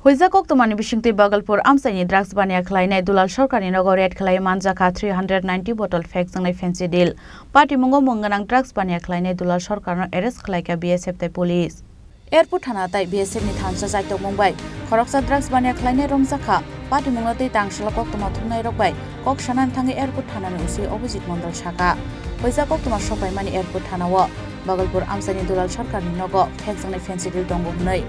Huizakok tumani bishingti Bagalpur amsaini drugs bania khlainai Dulal Sarkarni nogo red khlai manjaka 390 bottle fake jangnai fancy deal. Party mungo munganang drugs bania khlainai Dulal Sarkarno arrest khlaika BSF tai police. Airport thana tai BSF ni thansa jaitok Mumbai. Khoroksa drugs bania khlainai romjakha. Party mungo tei tangshala kok tuma thunai rokbai. Kok sanan thangi airport thana ni usi opposite mondol shaka. Huizakok tuma sopai mani airport thana wo. Bagalpur amsaini Dulal Sarkarni nogo fake jangnai fancy deal dongbo hnai.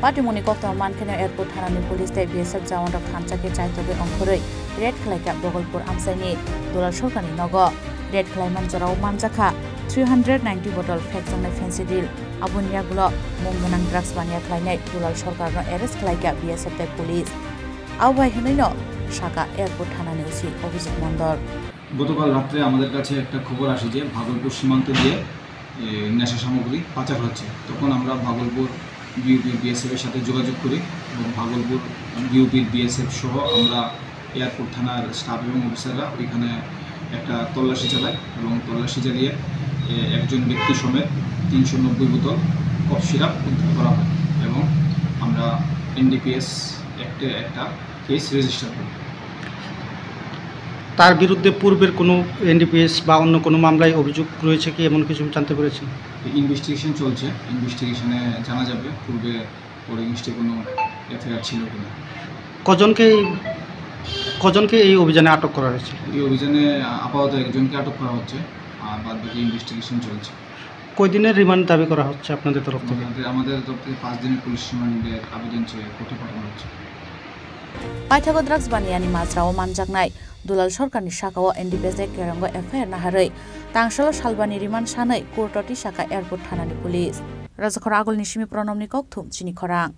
Party muni kokta mankene airport thanani police tai BSF jawan rok khamchake chaitobe ongkhoroi red khlaika Bagalpur amsaini Dulal Sarkarni nogo red khlai manjarao manjakha 390 bottle fake jangnai fancy deal abunia gulo mungganang drugs bania khlainai Dulal Sarkarno arrest khlaika BSF tai police awbai hnaino shaka airport thanani usi Abhijit Mondal গতকাল রাতে আমাদের কাছে একটা খবর আসে যে ভাগলপুর সীমান্ত দিয়ে নেশা সামগ্রী পাচার হচ্ছে তখন আমরা ভাগলপুর বিউপি বিএসএফ এর সাথে যোগাযোগ করি এবং ভাগলপুর বিউপি বিএসএফ সহ আমরা এয়ারপোর্ট থানার স্টাফ এবং অফিসাররা ওইখানে একটা তল্লাশি চালাই এবং তল্লাশি চালিয়ে একজন ব্যক্তি সমেত 390 বোতল কফ সিরাপ উদ্ধার করা হয় এবং আমরা এনডিপিএস অ্যাক্টে একটা কেস রেজিস্টার করি। তার বিরুদ্ধে পূর্বের কোনো এনডিপিএস বা অন্য কোনো মামলায় অভিযোগ রয়েছে কি এমন কিছু জানতে পেরেছেন? ইনভেস্টিগেশন চলছে, ইনভেস্টিগেশনে জানা যাবে পূর্বে ওর এগেইনস্টে কোনো এফআইআর ছিল কিনা। কজনকে এই অভিযানে আটক করা হয়েছে? এই অভিযানে আপাতত একজনকে আটক করা হচ্ছে আর বাদ বাকি ইনভেস্টিগেশন চলছে। কয়দিনের রিমান্ড দাবি করা হচ্ছে আপনাদের তরফ থেকে? আমাদের তরফ থেকে 5 দিনের পুলিশ রিমান্ডের আবেদন চেয়ে কোর্টে পাঠানো হচ্ছে। Paithago drugs baniani majrao manjaknai Dulal Sarkarni sakao NDPS kerango FIR naharoi tangsalo salbani riman sanai courtoti saka airport thanani police Rajakhor agolni simi pronomni kokthum chini khorang